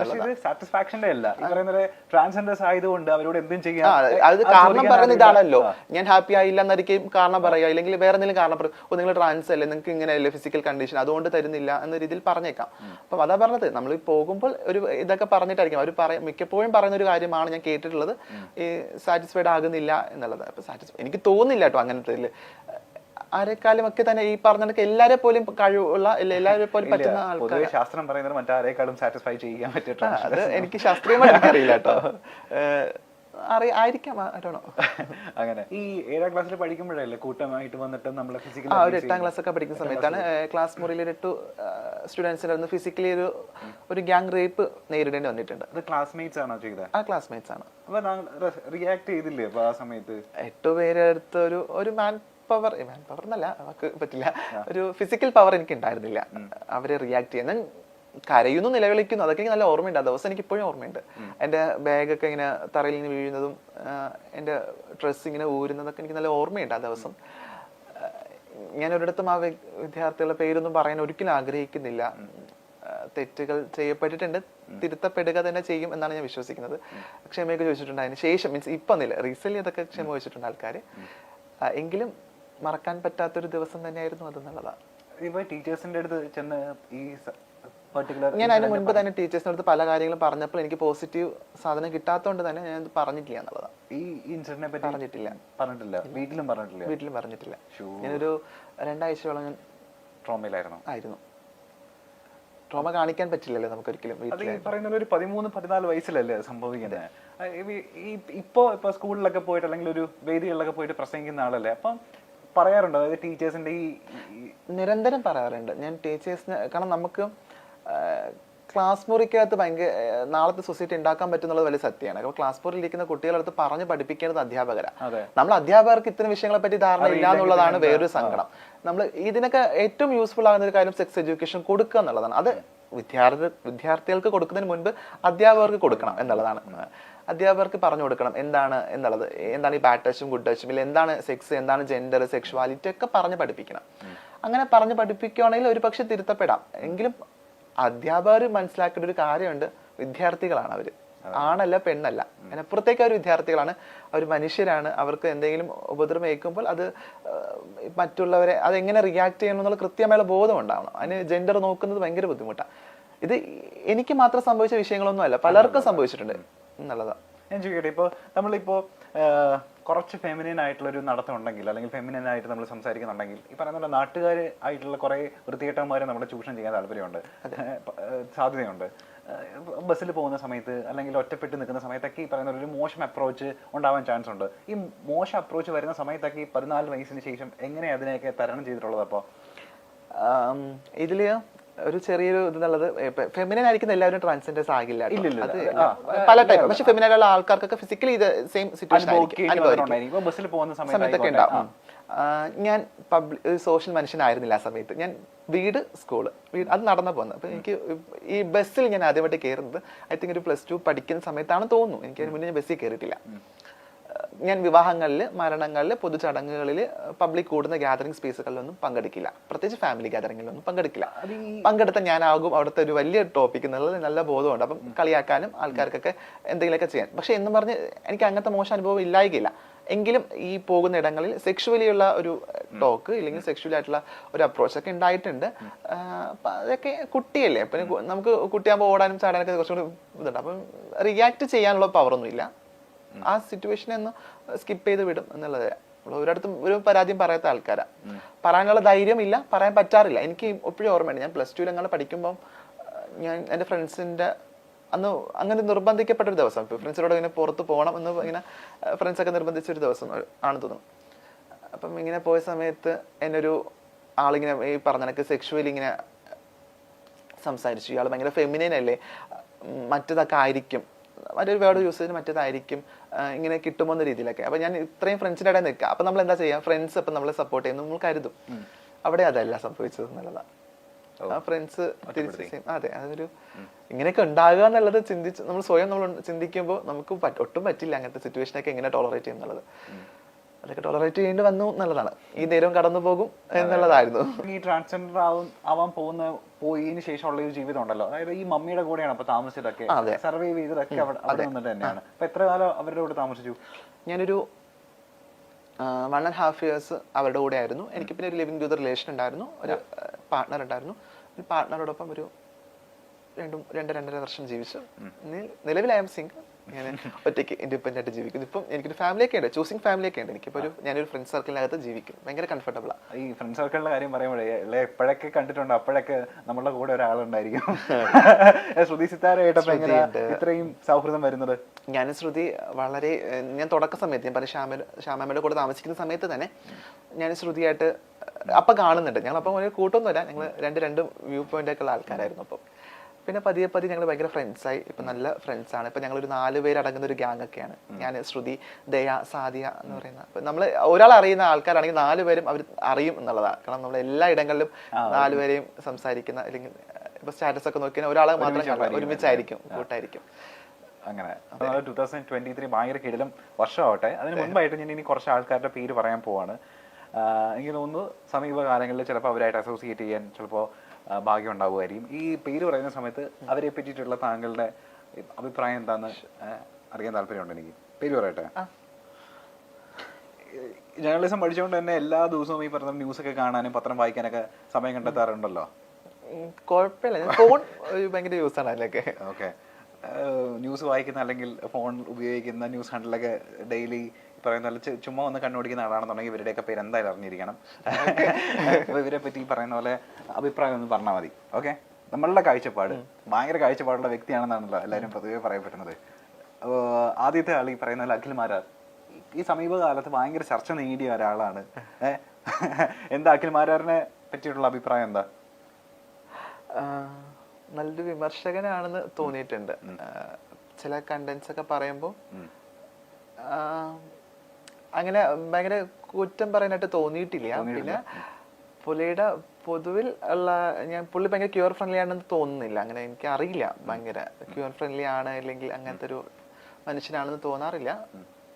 എന്നുള്ളത്. സാറ്റിസ്ഫാക്ഷന്റെ അല്ല, ട്രാൻസ്ജെൻഡേഴ്സ് ആയതുകൊണ്ട് അവരോട് എന്തും ചെയ്യാം. അത് കാരണം പറയുന്ന ഇതാണല്ലോ, ഞാൻ ഹാപ്പി ആയില്ല എന്നായിരിക്കും കാരണം പറയുക, അല്ലെങ്കിൽ വേറെ എന്തെങ്കിലും കാരണം പറയും, നിങ്ങൾ ട്രാൻസ് അല്ലേ, നിങ്ങൾക്ക് ഇങ്ങനെയല്ലേ ഫിസിക്കൽ കണ്ടീഷൻ, അതുകൊണ്ട് തരുന്നില്ല എന്ന രീതിയിൽ പറഞ്ഞേക്കാം. അപ്പം അതാ പറഞ്ഞത്, നമ്മൾ പോകുമ്പോൾ ഒരു ഇതൊക്കെ പറഞ്ഞിട്ടായിരിക്കും അവർ മിക്കപ്പോഴും പറയുന്ന ഒരു കാര്യമാണ് ഞാൻ കേട്ടിട്ടുള്ളത്, ഈ സാറ്റിസ്ഫൈഡ് ആകുന്നില്ല എന്നുള്ളത്. അപ്പൊ എനിക്ക് തോന്നുന്നില്ല കേട്ടോ അങ്ങനത്തെ ആരെക്കാളും ഒക്കെ തന്നെ ഈ പറഞ്ഞ എല്ലാരെ പോലും കഴിവുള്ള എല്ലാവരെ പോലും പറ്റുന്ന ആൾക്കാർ. ശാസ്ത്രം പറയുന്നത് മറ്റാരെക്കാളും സാറ്റിസ്ഫൈ ചെയ്യാൻ പറ്റിയിട്ടുണ്ട്. അത് എനിക്ക് ശാസ്ത്രീയമായി എനിക്കറിയില്ല കേട്ടോ, ആയിരിക്കാം. അങ്ങനെ ഈ 7ാം ക്ലാസ്സിൽ പഠിക്കുമ്പോഴല്ലേ കൂട്ടമായിട്ട് വന്നിട്ട് നമ്മൾ ഫിസിക്കലി ഒരു 8ാം ക്ലാസ് ഒക്കെ പഠിക്കുന്ന സമയത്താണ് ക്ലാസ് മുറിയിൽ 8 സ്റ്റുഡൻസിന് ഫിസിക്കലി ഒരു ഗ്യാങ് റേപ്പ് നേരിടേണ്ടി വന്നിട്ടുണ്ട്. അത് ക്ലാസ്മേറ്റ്സ് ആണോ ചെയ്തത്? ആ ക്ലാസ്മേറ്റ്സ് ആണ്. റിയാക്ട് ചെയ്തില്ലേ ആ സമയത്ത്? 8 പേരെ അടുത്ത് ഒരു മാൻ പവർ എന്നല്ല, നമുക്ക് പറ്റില്ല, ഒരു ഫിസിക്കൽ പവർ എനിക്ക് ഉണ്ടായിരുന്നില്ല അവരെ റിയാക്ട് ചെയ്യാൻ. കരയുന്നു, നിലവിളിക്കുന്നു, അതൊക്കെ എനിക്ക് നല്ല ഓർമ്മയുണ്ട്. ആ ദിവസം എനിക്ക് ഇപ്പോഴും ഓർമ്മയുണ്ട്. എൻ്റെ ബാഗൊക്കെ ഇങ്ങനെ തറയിൽ നിന്ന് വീഴുന്നതും എൻ്റെ ഡ്രസ്സ് ഇങ്ങനെ ഊരുന്നതൊക്കെ എനിക്ക് നല്ല ഓർമ്മയുണ്ട് ആ ദിവസം. ഞാൻ ഒരിടത്തും ആ വിദ്യാർത്ഥികളുടെ പേരൊന്നും പറയാൻ ഒരിക്കലും ആഗ്രഹിക്കുന്നില്ല. തെറ്റുകൾ ചെയ്യപ്പെട്ടിട്ടുണ്ട്, തിരുത്തപ്പെടുക തന്നെ ചെയ്യും എന്നാണ് ഞാൻ വിശ്വസിക്കുന്നത്. ക്ഷമയൊക്കെ ചോദിച്ചിട്ടുണ്ട് അതിന് ശേഷം, മീൻസ് ഇപ്പം എന്നില്ല, റീസെന്റ് അതൊക്കെ ക്ഷമ ചോദിച്ചിട്ടുണ്ട് ആൾക്കാർ. എങ്കിലും മറക്കാൻ പറ്റാത്തൊരു ദിവസം തന്നെയായിരുന്നു അതെന്നുള്ളതാണ്. ഇപ്പൊ ടീച്ചേഴ്സിന്റെ അടുത്ത് ചെന്ന് ഈ ഞാൻ അതിന് മുൻപ് തന്നെ ടീച്ചേഴ്സിന്റെ അടുത്ത് പല കാര്യങ്ങളും പറഞ്ഞപ്പോൾ എനിക്ക് പോസിറ്റീവ് സാധനം കിട്ടാത്തതുകൊണ്ട് തന്നെ ഞാൻ പറഞ്ഞിട്ടില്ല എന്നുള്ളതാണ്. ഈ ഇൻസിഡന്റിനെ പറ്റി പറഞ്ഞിട്ടില്ല. വീട്ടിലും പറഞ്ഞിട്ടില്ല. ഞാനൊരു 2 ആഴ്ചയോളം ഞാൻ ട്രോമയിലായിരുന്നു. ട്രോമ കാണിക്കാൻ പറ്റില്ലല്ലോ നമുക്കൊരിക്കലും. അത് ഈ പറയുന്ന ഒരു 13-14 വയസ്സിലല്ലേ സംഭവിക്കുന്നത്. ഇപ്പൊ സ്കൂളിലൊക്കെ പോയിട്ട് അല്ലെങ്കിൽ ഒരു വേദികളിലൊക്കെ പോയിട്ട് പ്രസംഗിക്കുന്ന ആളല്ലേ, അപ്പം പറയാറുണ്ടോ അതായത് ടീച്ചേഴ്സിന്റെ ഈ? നിരന്തരം പറയാറുണ്ട് ഞാൻ ടീച്ചേഴ്സിന്. കാരണം നമുക്ക് ക്ലാസ് മുറിക്കകത്ത് ഭയങ്കര നാളത്തെ സൊസൈറ്റി ഉണ്ടാക്കാൻ പറ്റുന്നുള്ളത് വലിയ സത്യമാണ്. അപ്പോൾ ക്ലാസ് മുറിയിൽ ഇരിക്കുന്ന കുട്ടികളടുത്ത് പറഞ്ഞ് പഠിപ്പിക്കേണ്ടത് അധ്യാപകരാണ്. നമ്മൾ അധ്യാപകർക്ക് ഇത്തരം വിഷയങ്ങളെ പറ്റി ധാരണ ഇല്ല എന്നുള്ളതാണ് വേറൊരു സങ്കടം. നമ്മൾ ഇതിനൊക്കെ ഏറ്റവും യൂസ്ഫുൾ ആകുന്ന ഒരു കാര്യം സെക്സ് എഡ്യൂക്കേഷൻ കൊടുക്കുക എന്നുള്ളതാണ്. അത് വിദ്യാർത്ഥികൾക്ക് കൊടുക്കുന്നതിന് മുൻപ് അധ്യാപകർക്ക് കൊടുക്കണം എന്നുള്ളതാണ്. അധ്യാപകർക്ക് പറഞ്ഞു കൊടുക്കണം എന്താണ് എന്നുള്ളത്, എന്താണ് ഈ ബാഡ് ടച്ചും ഗുഡ് ടച്ചും, ഇല്ല എന്താണ് സെക്സ്, എന്താണ് ജെൻഡർ, സെക്ഷുവാലിറ്റി ഒക്കെ പറഞ്ഞ് പഠിപ്പിക്കണം. അങ്ങനെ പറഞ്ഞ് പഠിപ്പിക്കുകയാണെങ്കിൽ ഒരു പക്ഷെ തിരുത്തപ്പെടാം. എങ്കിലും അധ്യാപകർ മനസ്സിലാക്കേണ്ട ഒരു കാര്യമുണ്ട്, വിദ്യാർത്ഥികളാണ് അവര്, ആണല്ല പെണ്ണല്ല, അതിനപ്പുറത്തേക്ക് അവർ വിദ്യാർത്ഥികളാണ്, അവർ മനുഷ്യരാണ്. അവർക്ക് എന്തെങ്കിലും ഉപദ്രവം ഏൽക്കുമ്പോൾ അത് മറ്റുള്ളവരെ അതെങ്ങനെ റിയാക്ട് ചെയ്യണം എന്നുള്ള കൃത്യമായുള്ള ബോധം ഉണ്ടാവണം. അതിന് ജെൻഡർ നോക്കുന്നത് ഭയങ്കര ബുദ്ധിമുട്ടാണ്. ഇത് എനിക്ക് മാത്രം സംഭവിച്ച വിഷയങ്ങളൊന്നും അല്ല, പലർക്കും സംഭവിച്ചിട്ടുണ്ട് എന്നുള്ളതാണ്. ഞാൻ ചോദിക്കട്ടെ, ഇപ്പോൾ നമ്മളിപ്പോൾ കുറച്ച് ഫെമിനിൻ ആയിട്ടുള്ള ഒരു നടത്തം ഉണ്ടെങ്കിൽ, അല്ലെങ്കിൽ ഫെമിനിൻ ആയിട്ട് നമ്മൾ സംസാരിക്കുന്നുണ്ടെങ്കിൽ, ഈ പറയുന്ന നാട്ടുകാർ ആയിട്ടുള്ള കുറെ വൃത്തികെട്ടന്മാരെ നമ്മുടെ ചൂഷണം ചെയ്യാൻ താല്പര്യമുണ്ട്, സാധ്യതയുണ്ട്. ബസ്സിൽ പോകുന്ന സമയത്ത് അല്ലെങ്കിൽ ഒറ്റപ്പെട്ട് നിൽക്കുന്ന സമയത്തൊക്കെ ഈ പറയുന്ന ഒരു മോശം അപ്രോച്ച് ഉണ്ടാവാൻ ചാൻസ് ഉണ്ട്. ഈ മോശം അപ്രോച്ച് വരുന്ന സമയത്തൊക്കെ ഈ 14 വയസ്സിന് ശേഷം എങ്ങനെ അതിനെയൊക്കെ തരണം ചെയ്തിട്ടുള്ളത്? അപ്പോൾ ഇതില് ഒരു ചെറിയൊരു ഇതുള്ളത്, ഫെമിനൻ ആയിരിക്കുന്ന എല്ലാവരും ട്രാൻസ്ജെൻഡേഴ്സ് ആകില്ല, പല ടൈപ്പ്. പക്ഷെ ഫെമിനായിട്ടുള്ള ആൾക്കാർക്കൊക്കെ ഫിസിക്കലി ഇത് സെയിം സിറ്റുവേഷൻ സമയത്തൊക്കെ ഉണ്ടാവും. ഞാൻ സോഷ്യൽ മനുഷ്യനായിരുന്നില്ല ആ സമയത്ത്. ഞാൻ വീട് അത് നടന്നു പോകുന്നത്. അപ്പൊ എനിക്ക് ഈ ബസ്സിൽ ഞാൻ ആദ്യമായിട്ട് കയറുന്നത് ഐ തിങ്ക് ഒരു +2 പഠിക്കുന്ന സമയത്താണ് തോന്നുന്നു. എനിക്ക് അതിന് മുന്നേ ഞാൻ ബസ്സിൽ കയറിയിട്ടില്ല. ഞാൻ വിവാഹങ്ങളിൽ, മരണങ്ങളിൽ, പൊതുചടങ്ങുകളിൽ, പബ്ലിക് കൂടുന്ന ഗ്യാതറിംഗ് സ്പേസുകളിലൊന്നും പങ്കെടുക്കില്ല. പ്രത്യേകിച്ച് ഫാമിലി ഗ്യാതറിംഗിലൊന്നും പങ്കെടുക്കില്ല. പങ്കെടുത്ത ഞാനാകും അവിടുത്തെ ഒരു വലിയ ടോപ്പിക് എന്നുള്ളത് നല്ല ബോധമുണ്ട്. അപ്പം കളിയാക്കാനും ആൾക്കാർക്കൊക്കെ എന്തെങ്കിലുമൊക്കെ ചെയ്യാൻ. പക്ഷെ എന്നും പറഞ്ഞ് എനിക്ക് അങ്ങനത്തെ മോശം അനുഭവം ഇല്ലായികയില്ല. എങ്കിലും ഈ പോകുന്ന ഇടങ്ങളിൽ സെക്ഷുവലി ഉള്ള ഒരു ടോക്ക് ഇല്ലെങ്കിൽ സെക്ഷുവലി ആയിട്ടുള്ള ഒരു അപ്രോച്ച് ഒക്കെ ഉണ്ടായിട്ടുണ്ട്. അതൊക്കെ കുട്ടിയല്ലേ, പിന്നെ നമുക്ക് കുട്ടിയാകുമ്പോൾ ഓടാനും ചാടാനൊക്കെ കുറച്ചുകൂടി ഇതുണ്ട്. അപ്പം റിയാക്ട് ചെയ്യാനുള്ള പവറൊന്നും ഇല്ല. ആ സിറ്റുവേഷനെ ഒന്ന് സ്കിപ്പ് ചെയ്ത് വിടും എന്നുള്ളത്. ഒരിടത്തും ഒരു പരാതിയും പറയാത്ത ആൾക്കാരാ. പറയാനുള്ള ധൈര്യം ഇല്ല, പറയാൻ പറ്റാറില്ല. എനിക്ക് എപ്പോഴും ഓർമ്മയുണ്ട്, ഞാൻ +2 അങ്ങനെ പഠിക്കുമ്പോൾ ഞാൻ എൻ്റെ ഫ്രണ്ട്സിൻ്റെ അന്ന് അങ്ങനെ നിർബന്ധിക്കപ്പെട്ടൊരു ദിവസം, ഫ്രണ്ട്സിനോട് ഇങ്ങനെ പുറത്ത് പോകണം എന്ന് ഇങ്ങനെ ഫ്രണ്ട്സൊക്കെ നിർബന്ധിച്ചൊരു ദിവസം ആണ് തോന്നുന്നു. അപ്പം ഇങ്ങനെ പോയ സമയത്ത് എന്നൊരു ആളിങ്ങനെ ഈ പറഞ്ഞ സെക്ഷുവലി ഇങ്ങനെ സംസാരിച്ചു. ഇയാൾ ഭയങ്കര ഫെമിനൈൻ അല്ലേ, മറ്റേതൊക്കെ ആയിരിക്കും, മറ്റൊരു വേർഡ് യൂസ് ചെയ്ത് മറ്റേതായിരിക്കും, ഇങ്ങനെ കിട്ടുമോ എന്ന രീതിയിലൊക്കെ. അപ്പൊ ഞാൻ ഇത്രയും ഫ്രണ്ട്സിൻ്റെ ഇടയിൽ നിൽക്കുക. അപ്പൊ നമ്മൾ എന്താ ചെയ്യുക, ഫ്രണ്ട്സ് അപ്പം നമ്മളെ സപ്പോർട്ട് ചെയ്യുന്നു നമ്മൾ കരുതും. അവിടെ അതല്ല സംഭവിച്ചത് എന്നുള്ളതാണ്. ആ ഫ്രണ്ട്സ് തിരിച്ച് അതെ, അതൊരു ഇങ്ങനെയൊക്കെ ഉണ്ടാകുക എന്നുള്ളത് നമ്മൾ സ്വയം നമ്മൾ ചിന്തിക്കുമ്പോൾ നമുക്ക് ഒട്ടും പറ്റില്ല അങ്ങനത്തെ സിറ്റുവേഷനൊക്കെ എങ്ങനെ ടോളറേറ്റ് ചെയ്യുന്നുള്ളത്. അതൊക്കെ ടോളറേറ്റ് ചെയ്യേണ്ടി വന്നു എന്നുള്ളതാണ്. ഈ നേരം കടന്നു പോകും എന്നുള്ളതായിരുന്നു. ഈ ട്രാൻസ്ജെൻഡർ ആവാൻ പോയതിനു ശേഷമുള്ള ഒരു ജീവിതം ഉണ്ടല്ലോ, അതായത് ഈ മമ്മിയുടെ കൂടെയാണ് അപ്പൊ താമസിച്ചതൊക്കെ, സർവൈവ് ചെയ്തതൊക്കെ അവിടെ നിന്നിട്ട് തന്നെയാണ്. അപ്പൊ എത്ര കാലം അവരുടെ കൂടെ താമസിച്ചു? ഞാനൊരു 1.5 years അവരുടെ കൂടെ ആയിരുന്നു. എനിക്ക് പിന്നെ ഒരു ലിവിംഗ് ടു ദ റിലേഷൻ ഉണ്ടായിരുന്നു, ഒരു പാർട്ട്ണർ ഉണ്ടായിരുന്നു. ഒരു പാർട്ട്ണറോടൊപ്പം ഒരു 2-2.5 വർഷം ജീവിച്ചു. നിലവിൽ ഐ എം സിംഗിൾ. ഞാൻ ഒറ്റയ്ക്ക് ഇൻഡിപെൻഡന്റ് ആയിട്ട് ജീവിക്കുന്നു. ഇപ്പം എനിക്കൊരു ഫാമിലിയൊക്കെ ഉണ്ട്, ചൂസിങ് ഫാമിലിയൊക്കെ ഉണ്ട്. എനിക്കിപ്പോൾ ഞാനൊരു ഫ്രണ്ട് സർക്കിളിനകത്ത് ജീവിക്കും, ഭയങ്കര കംഫർട്ടബിളാ. ഈ ഫ്രണ്ട് സർക്കിളിന്റെ കാര്യം പറയുമ്പോഴേ എപ്പോഴൊക്കെ കണ്ടിട്ടുണ്ട് അപ്പോഴൊക്കെ നമ്മളുടെ കൂടെ ഒരാളുണ്ടായിരിക്കും. ശ്രുതി സിത്താരയായിട്ടപ്പോ ഇത്രയും സൗഹൃദം വരുന്നത്? ഞാൻ ശ്രുതി വളരെ, ഞാൻ തുടക്ക സമയത്ത് ഞാൻ പറഞ്ഞ ശ്യാമയുടെ കൂടെ താമസിക്കുന്ന സമയത്ത് തന്നെ ഞാൻ ശ്രുതിയായിട്ട് അപ്പം കാണുന്നുണ്ട്. ഞങ്ങളപ്പം ഒരു കൂട്ടൊന്നുമില്ല, ഞങ്ങൾ രണ്ട് വ്യൂ പോയിന്റ് ഒക്കെ ഉള്ള ആൾക്കാരായിരുന്നു. അപ്പം പിന്നെ പതിയെ ഞങ്ങൾ ഭയങ്കര ഫ്രണ്ട്സായി. ഇപ്പം നല്ല ഫ്രണ്ട്സാണ്. ഇപ്പം ഞങ്ങളൊരു 4 പേര് അടങ്ങുന്ന ഒരു ഗ്യാങ് ഒക്കെയാണ്. ഞാൻ, ശ്രുതി, ദയ, സാദിയ എന്ന് പറയുന്ന. അപ്പം നമ്മൾ ഒരാൾ അറിയുന്ന ആൾക്കാരാണെങ്കിൽ 4 പേരും അവർ അറിയും എന്നുള്ളതാണ്. കാരണം നമ്മൾ എല്ലാ ഇടങ്ങളിലും 4 പേരെയും സംസാരിക്കുന്ന, അല്ലെങ്കിൽ ഇപ്പൊ സ്റ്റാറ്റസ് ഒക്കെ നോക്കിയാൽ ഒരാളെ മാത്രം ഒരുമിച്ചായിരിക്കും, കൂട്ടായിരിക്കും. അങ്ങനെ 2023 ഭയങ്കര കിടിലം വർഷമാവട്ടെ. അതിന് മുൻപായിട്ട് ഞാൻ ഇനി കുറച്ച് ആൾക്കാരുടെ പേര് പറയാൻ പോവാണ്. എനിക്ക് തോന്നുന്നു സമീപകാലങ്ങളിൽ ചിലപ്പോൾ അവരായിട്ട് അസോസിയേറ്റ് ചെയ്യാൻ ചിലപ്പോൾ ഭാഗ്യം ഉണ്ടാവുമായിരിക്കും. ഈ പേര് പറയുന്ന സമയത്ത് അവരെ പറ്റിയിട്ടുള്ള താങ്കളുടെ അഭിപ്രായം എന്താന്ന് അറിയാൻ താല്പര്യമുണ്ട് എനിക്ക്. പേര് പറയട്ടെ. ജേർണലിസം പഠിച്ചുകൊണ്ട് തന്നെ എല്ലാ ദിവസവും ഈ പറഞ്ഞ ന്യൂസൊക്കെ കാണാനും പത്രം വായിക്കാനൊക്കെ സമയം കണ്ടെത്താറുണ്ടല്ലോ? കുഴപ്പമില്ല, ഫോൺ ഭയങ്കര യൂസ് ആണ് അതിലൊക്കെ. ഓക്കെ, ന്യൂസ് വായിക്കുന്ന അല്ലെങ്കിൽ ഫോൺ ഉപയോഗിക്കുന്ന ന്യൂസ് ഹാൻഡിലൊക്കെ ഡെയിലി പറയുന്ന പോലെ ചുമ്മാ ഒന്ന് കണ്ണോടിക്കുന്ന ആളാണെന്നുണ്ടെങ്കിൽ ഇവരുടെയൊക്കെ പേര് എന്തായാലും അറിഞ്ഞിരിക്കണം. അപ്പോൾ ഇവരെ പറ്റി പറയുന്ന പോലെ അഭിപ്രായം ഒന്ന് പറഞ്ഞാൽ മതി. ഓക്കെ, നമ്മളുടെ കാഴ്ചപ്പാട് ഭയങ്കര കാഴ്ചപ്പാടുള്ള വ്യക്തിയാണെന്നാണല്ലോ എല്ലാവരും പൊതുവെ പറയപ്പെടുന്നത്. ആദ്യത്തെ ആൾ ഈ പറയുന്ന പോലെ അഖിൽ മാരാർ ഈ സമീപകാലത്ത് ഭയങ്കര ചർച്ച നേടിയ ഒരാളാണ്. എന്താ അഖിൽ മാരാറിനെ പറ്റിയിട്ടുള്ള അഭിപ്രായം എന്താ? നല്ലൊരു വിമർശകനാണെന്ന് തോന്നിയിട്ടുണ്ട്. ചില കണ്ടന്റ്സ് ഒക്കെ പറയുമ്പോൾ അങ്ങനെ ഭയങ്കര കുറ്റം പറയാനായിട്ട് തോന്നിയിട്ടില്ല. പിന്നെ പുള്ളിയുടെ പൊതുവിൽ ഉള്ള, പുള്ളി ഭയങ്കര ക്യൂർ ഫ്രണ്ട്ലി ആണെന്ന് തോന്നുന്നില്ല. അങ്ങനെ എനിക്ക് അറിയില്ല, ഭയങ്കര ക്യൂർ ഫ്രണ്ട്ലി ആണ് അല്ലെങ്കിൽ അങ്ങനത്തെ ഒരു മനുഷ്യനാണെന്ന് തോന്നാറില്ല.